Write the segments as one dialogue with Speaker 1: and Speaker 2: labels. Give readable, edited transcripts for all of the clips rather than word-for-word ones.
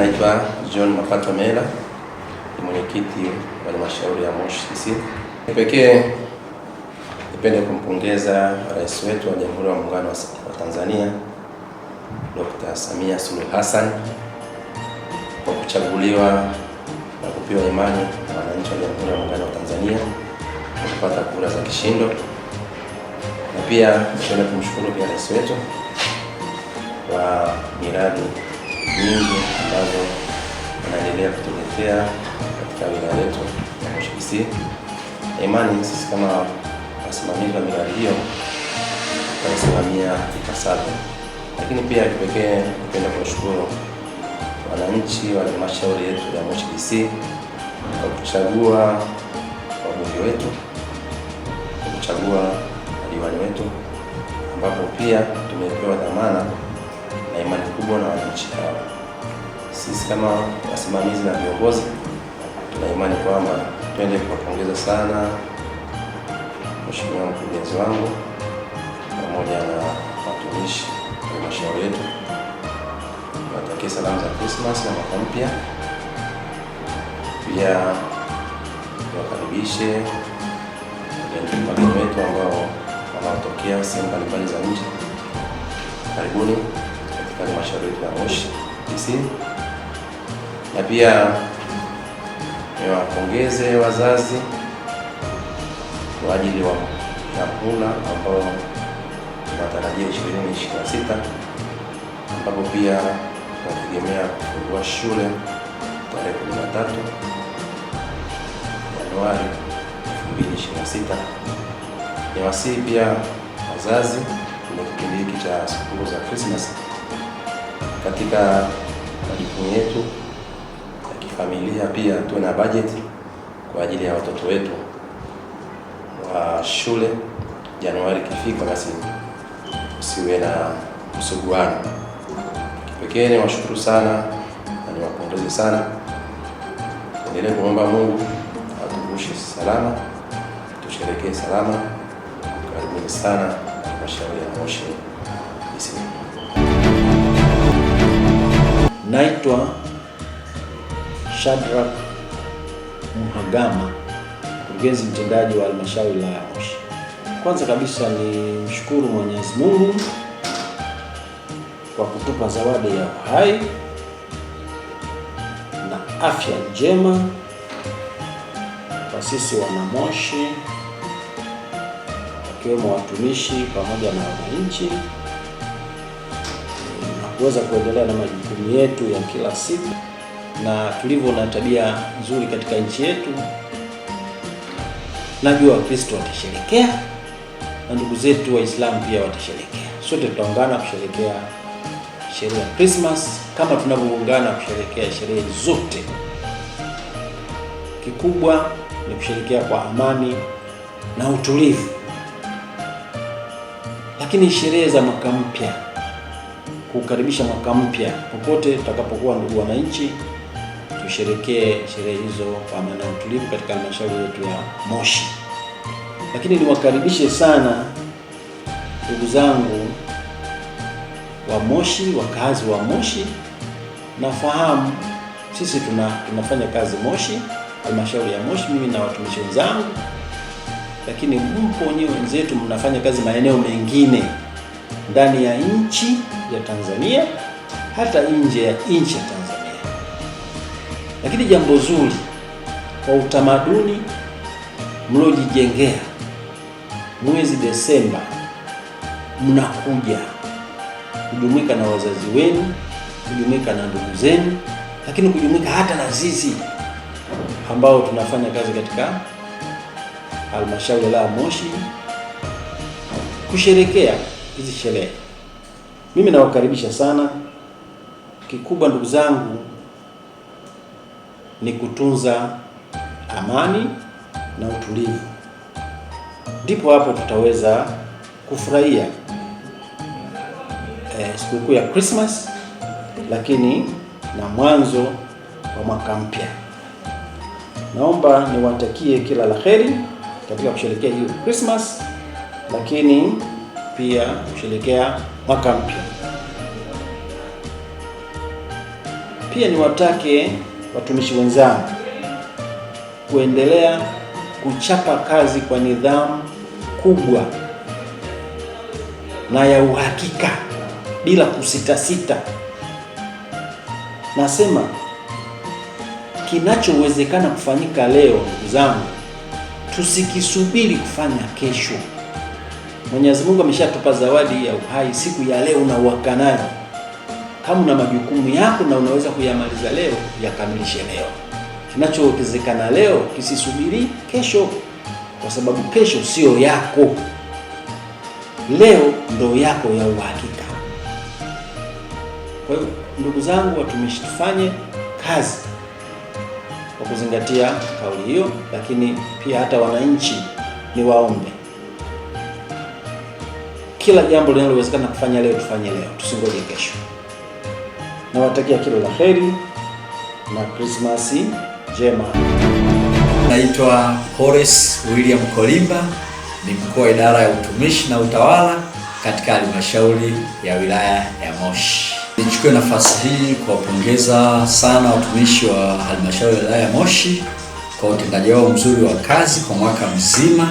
Speaker 1: naitwa John Mapato Mela, ni mwenyekiti wa halmashauri ya Moshi DC. Pekee nipende kumpongeza Rais wetu wa Jamhuri ya Muungano wa Tanzania Dr. Samia Suluhu Hassan kwa kuchaguliwa na kupewa imani na wananchi wa Jamhuri ya Muungano wa Tanzania na kupata kura za kishindo. Na pia nipende kumshukuru pia rais wetu kwa miradi nyingi ambazo wanaendelea kutuletea katika wilaya yetu ya Moshi DC. Imani sisi kama wasimamizi wa miradi hiyo tutasimamia ipasavyo. Lakini pia kipekee napenda kuwashukuru wananchi wa halmashauri yetu ya Moshi DC kwa kuchagua wabunge wetu, kwa kuchagua madiwani wetu, ambapo pia tumepewa dhamana na imani kubwa na wananchi hao. Sisi kama wasimamizi na viongozi tuna imani kwamba twende kuwapongeza sana Mheshimiwa mkurugenzi wangu pamoja na watumishi wa halmashauri yetu. Tunatakia salamu za Christmas na mwaka mpya. Pia tuwakaribishe wageni wetu ambao wanaotokea sehemu mbalimbali za nchi. Karibuni katika halmashauri yetu ya Moshi DC. Na pia niwapongeze wazazi kwa ajili ya muhula ambao tunatarajia 2026, ambapo pia tunategemea kufungua shule tarehe 13 Januari 2026. Niwasihi pia wazazi kwenye kipindi hiki cha sikukuu za Christmas, katika majukumu yetu ya kifamilia pia tuwe na budget kwa ajili ya watoto wetu wa shule. Januari ikifika, basi usiwe na msuguano. Kipekee ni washukuru sana na niwapongeze sana. Endelee kuomba Mungu atuvushe salama, tusherehekee salama. Karibuni sana halmashauri ya Moshi DC.
Speaker 2: Naitwa Shadrack Mhagama, mkurugenzi mtendaji wa halmashauri ya Moshi. Kwanza kabisa ni mshukuru Mwenyezi Mungu kwa kutupa zawadi ya uhai na afya njema kwa sisi wana Moshi, wakiwemo watumishi pamoja na wananchi, na kuweza kuendelea na majukumu yetu ya kila siku. Na tulivyo na tabia nzuri katika nchi yetu, najua Wakristo watasherekea na ndugu zetu Waislamu pia watasherekea. Sote tutaungana kusherekea sherehe ya Christmas kama tunavyoungana kusherekea sherehe zote. Kikubwa ni kusherekea kwa amani na utulivu. Lakini sherehe za mwaka mpya, kukaribisha mwaka mpya, popote tutakapokuwa ndugu wananchi, tusherekee sherehe hizo kwa amani na utulivu katika halmashauri yetu ya Moshi. Lakini niwakaribishe sana ndugu zangu wa Moshi, wakazi wa Moshi. Nafahamu sisi tunafanya kazi Moshi, halmashauri ya Moshi, mimi na watumishi wenzangu, lakini mpo wenyewe wenzetu mnafanya kazi maeneo mengine ndani ya nchi ya Tanzania, hata nje ya nchi ya Tanzania. Lakini jambo zuri kwa utamaduni mliojijengea, mwezi Desemba mnakuja kujumuika na wazazi wenu, kujumuika na ndugu zenu, lakini kujumuika hata na sisi ambao tunafanya kazi katika halmashauri ya Moshi kusherekea hizi sherehe. Mimi nawakaribisha sana. Kikubwa ndugu zangu ni kutunza amani na utulivu, ndipo hapo tutaweza kufurahia sikukuu ya Christmas, lakini na mwanzo wa mwaka mpya. Naomba niwatakie kila la heri katika kusherehekea hiyo Christmas, lakini pia kusherehekea mwaka mpya. pia niwatake watumishi wenzangu kuendelea kuchapa kazi kwa nidhamu kubwa na ya uhakika bila kusita. Nasema kinachowezekana kufanyika leo, ndugu zangu, tusikisubiri kufanya kesho. Mwenyezi Mungu ameshatupa zawadi ya uhai siku ya leo na uhakika nayo. Kama una majukumu yako na unaweza kuyamaliza leo, yakamilishe leo. Kinachowezekana leo kisisubiri kesho, kwa sababu kesho sio yako. Leo ndo yako ya uhakika. Kwa hiyo ndugu zangu watumishi, tufanye kazi kwa kuzingatia kauli hiyo, lakini pia hata wananchi ni waombe, kila jambo linalowezekana kufanya leo tufanye leo, tusingoje kesho. Nawatakia kila la heri na Krismasi njema.
Speaker 3: Naitwa Horace William Kolimba, ni mkuu wa idara ya utumishi na utawala katika halmashauri ya wilaya ya Moshi. Nichukue nafasi hii kuwapongeza sana watumishi wa halmashauri ya wilaya ya Moshi kwa utendaji wao mzuri wa kazi kwa mwaka mzima.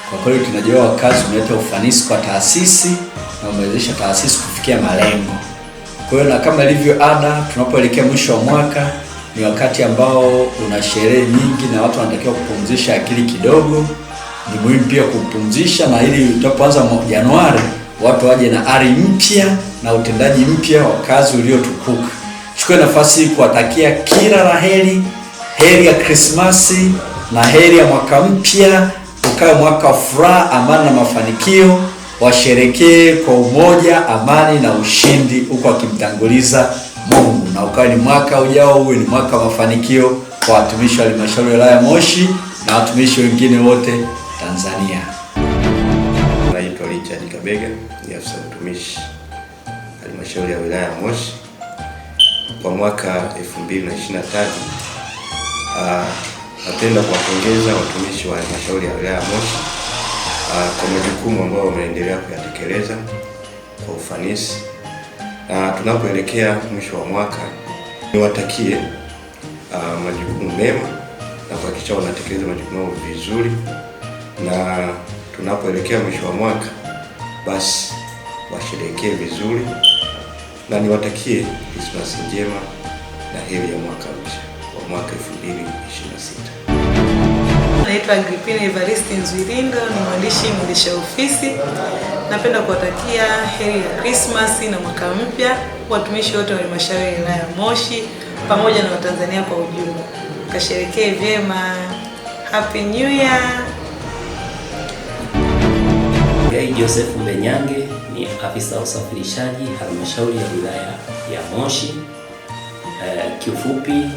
Speaker 3: Kwa kweli utendaji wao wa kazi umeleta ufanisi kwa taasisi na umewezesha taasisi kufikia malengo. Kwa hiyo na kama ilivyo ada, tunapoelekea mwisho wa mwaka ni wakati ambao una sherehe nyingi na watu wanatakiwa kupumzisha akili kidogo. Ni muhimu pia kupumzisha, na ili tutapoanza Januari watu waje na ari mpya na utendaji mpya wa kazi uliotukuka. Chukue nafasi hii kuwatakia kila la heri, heri ya Krismasi na heri ya mwaka mpya. Ukawe mwaka wa furaha, amani na mafanikio. Washerekee kwa umoja, amani na ushindi, huko akimtanguliza Mungu, na ukawe ni mwaka ujao uwe ni mwaka wa mafanikio kwa watumishi wa halmashauri ya wilaya ya Moshi na watumishi wengine wote Tanzania.
Speaker 1: Naitwa Richard Kabega, ni afisa utumishi halmashauri ya wilaya ya Moshi. Kwa mwaka 2023 napenda kuwapongeza watumishi wa halmashauri ya wilaya ya Moshi kwa majukumu ambayo wameendelea kuyatekeleza kwa ufanisi. Tunapoelekea mwisho wa mwaka, niwatakie majukumu mema na kuhakikisha wanatekeleza majukumu yao vizuri, na tunapoelekea mwisho wa mwaka basi washerehekee vizuri, na niwatakie Krismasi njema na heri ya mwaka mpya wa mwaka 2026.
Speaker 4: Naitwa Agripina Evariste Nzwilindo, ni mwandishi mwendesha ofisi. Napenda kuwatakia heri ya Krismasi na mwaka mpya watumishi wote wa halmashauri ya wilaya ya Moshi pamoja na Watanzania kwa ujumla. Kasherekee vyema. Happy New Year.
Speaker 5: Joseph Mbenyange ni afisa usafirishaji halmashauri ya wilaya ya Moshi. Kiufupi,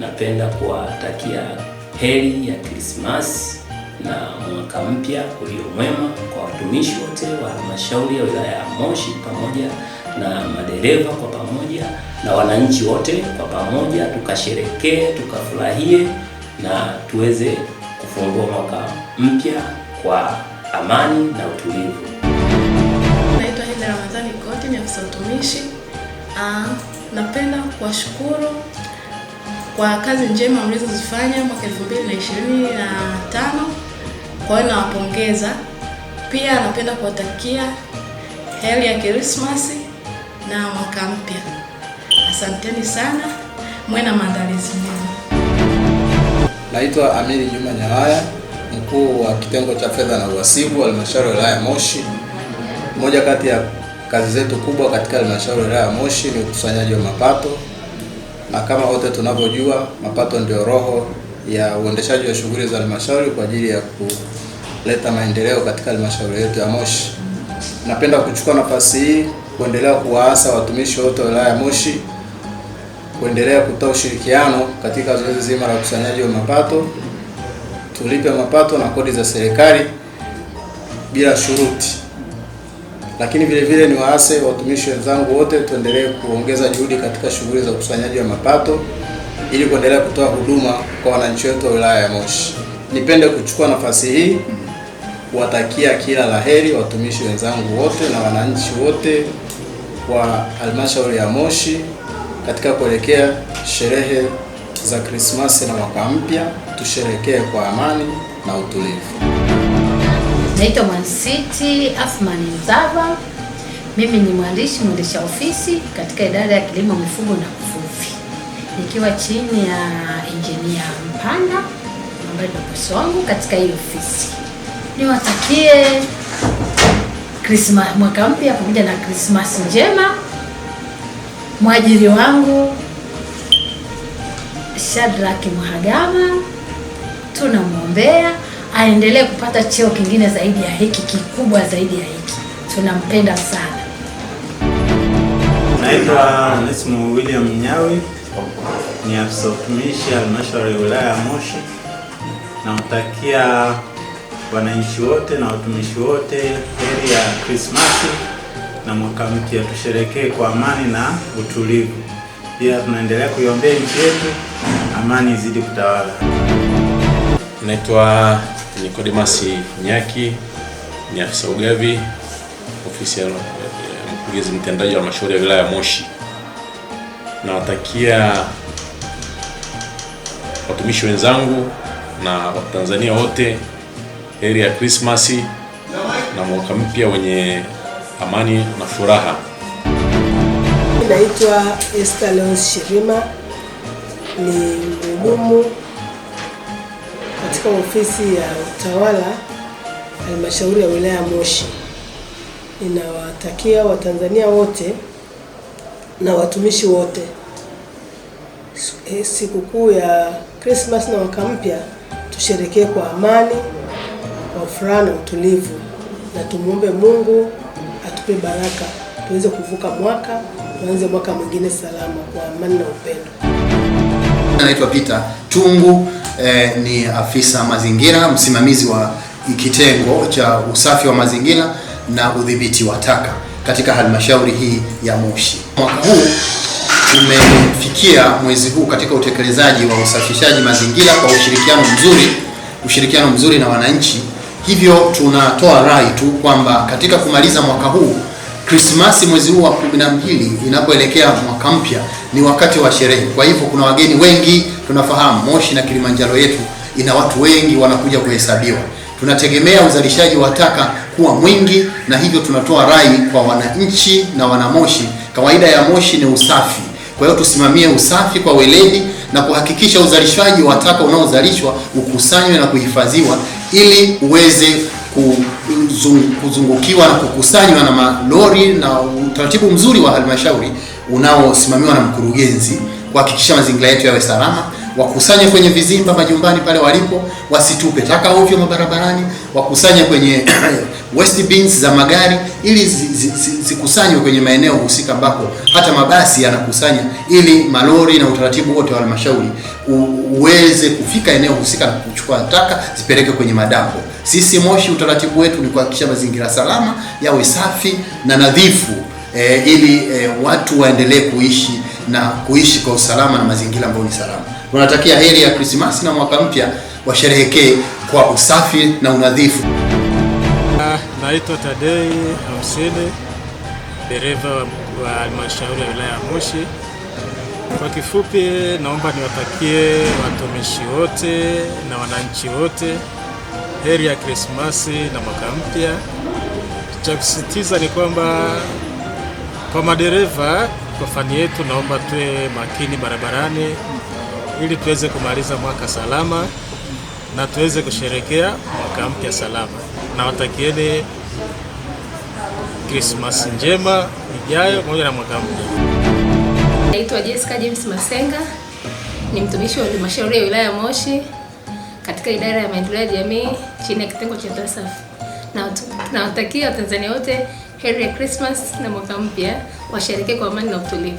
Speaker 5: napenda kuwatakia heri ya Krismasi na mwaka mpya ulio mwema kwa watumishi wote wa halmashauri ya wilaya ya Moshi pamoja na madereva kwa pamoja na wananchi wote kwa pamoja. Tukasherekee, tukafurahie na tuweze kufungua mwaka mpya kwa amani na utulivu.
Speaker 6: Naitwa Henda Ramadhani Koti, ni afisa utumishi. Napenda kuwashukuru kwa kazi njema mlizozifanya mwaka 2025. Kwa hiyo nawapongeza. Pia napenda kuwatakia heri ya Krismasi na mwaka mpya. Asanteni sana, mwe na maandalizi mema.
Speaker 7: Naitwa Amiri Juma Nyawaya, mkuu wa kitengo cha fedha na uhasibu halmashauri ya wilaya ya Moshi. Moja kati ya kazi zetu kubwa katika halmashauri ya wilaya ya Moshi ni ukusanyaji wa mapato, na kama wote tunavyojua, mapato ndio roho ya uendeshaji wa shughuli za halmashauri kwa ajili ya kuleta maendeleo katika halmashauri yetu ya Moshi. Napenda kuchukua nafasi hii kuendelea kuwaasa watumishi wote wa wilaya ya Moshi kuendelea kutoa ushirikiano katika zoezi zima la ukusanyaji wa mapato. Tulipe mapato na kodi za serikali bila shuruti. Lakini vile vile ni waase watumishi wenzangu wote tuendelee kuongeza juhudi katika shughuli za ukusanyaji wa mapato ili kuendelea kutoa huduma kwa wananchi wetu wa wilaya ya Moshi. Nipende kuchukua nafasi hii kuwatakia kila laheri watumishi wenzangu wote na wananchi wote wa halmashauri ya Moshi katika kuelekea sherehe za Krismasi na mwaka mpya. Tusherekee kwa amani na utulivu.
Speaker 8: Naitwa Mwansiti Athmani Mzava. Mimi ni mwendesha ofisi katika idara ya kilimo, mifugo na uvuvi, nikiwa chini ya Engineer Mpanda ambaye ndio bosi wangu katika hii ofisi. Niwatakie mwaka mpya pamoja na Krismasi njema. Mwajiri wangu Shadrack Mhagama, tunamwombea aendelee kupata cheo kingine zaidi ya hiki, kikubwa zaidi ya hiki. Tunampenda sana.
Speaker 9: Naitwa Onesmo William Nyawi, ni afisa utumishi halmashauri ya wilaya ya Moshi. Nawatakia wananchi wote na watumishi wote heri ya Krismasi na mwaka mpya. Tusherekee kwa amani na utulivu. Pia tunaendelea kuiombea nchi yetu, amani izidi kutawala.
Speaker 10: Naitwa Nicodemus Nyaki, ni afisa ugavi ofisi ya mkurugenzi mtendaji wa halmashauri ya wilaya ya Moshi. Nawatakia watumishi wenzangu na Watanzania wote heri ya Krismasi na mwaka mpya wenye amani na furaha.
Speaker 11: Naitwa Esther Leos Shirima, ni mhudumu katika ofisi ya utawala halmashauri ya wilaya ya Moshi. Ninawatakia Watanzania wote na watumishi wote sikukuu ya Christmas na mwaka mpya. Tusherekee kwa amani, kwa furaha na utulivu, na tumuombe Mungu atupe baraka tuweze kuvuka mwaka, tuanze mwaka mwingine salama kwa amani na upendo.
Speaker 12: Naitwa Peter Tungu, ni afisa mazingira, msimamizi wa kitengo cha usafi wa mazingira na udhibiti wa taka katika halmashauri hii ya Moshi. Mwaka huu tumefikia mwezi huu katika utekelezaji wa usafishaji mazingira kwa ushirikiano mzuri na wananchi. Hivyo tunatoa rai tu kwamba katika kumaliza mwaka huu, Krismasi mwezi huu wa 12 inapoelekea mwaka mpya ni wakati wa sherehe. Kwa hivyo kuna wageni wengi, tunafahamu Moshi na Kilimanjaro yetu ina watu wengi wanakuja kuhesabiwa. Tunategemea uzalishaji wa taka kuwa mwingi, na hivyo tunatoa rai kwa wananchi na wanamoshi. Kawaida ya Moshi ni usafi. Kwa hiyo tusimamie usafi kwa weledi na kuhakikisha uzalishaji wa taka unaozalishwa ukusanywe na kuhifadhiwa ili uweze kuzungukiwa na kukusanywa na malori, na utaratibu mzuri wa halmashauri unaosimamiwa na mkurugenzi kuhakikisha mazingira yetu yawe salama. Wakusanye kwenye vizimba majumbani pale walipo, wasitupe taka ovyo mabarabarani, wakusanye kwenye waste bins za magari ili zikusanywe kwenye maeneo husika ambako hata mabasi yanakusanya, ili malori na utaratibu wote wa halmashauri uweze kufika eneo husika na kuchukua taka zipeleke kwenye madampo. Sisi Moshi utaratibu wetu ni kuhakikisha mazingira salama yawe safi na nadhifu, ili watu waendelee kuishi kwa usalama na mazingira ambayo ni salama. Tunatakia heri ya Krismasi na mwaka mpya, washerehekee kwa usafi na unadhifu.
Speaker 13: Naitwa Tadei Hamsini, dereva wa halmashauri ya wilaya ya Moshi. Kwa kifupi, naomba niwatakie watumishi wote na wananchi wote heri ya Krismasi na mwaka mpya. Cha kusisitiza ni kwamba kwa madereva, kwa fani yetu, naomba tuwe makini barabarani ili tuweze kumaliza mwaka salama na tuweze kusherekea mwaka mpya salama. Na watakieni Krismasi njema ijayo pamoja na mwaka mpya.
Speaker 14: Naitwa Jessica James Masenga, ni mtumishi wa halmashauri ya wilaya ya Moshi katika idara ya maendeleo ya jamii chini ya kitengo cha TASAF. Na tunawatakia Watanzania wote heri ya Christmas na mwaka mpya, washerekee kwa amani na utulivu.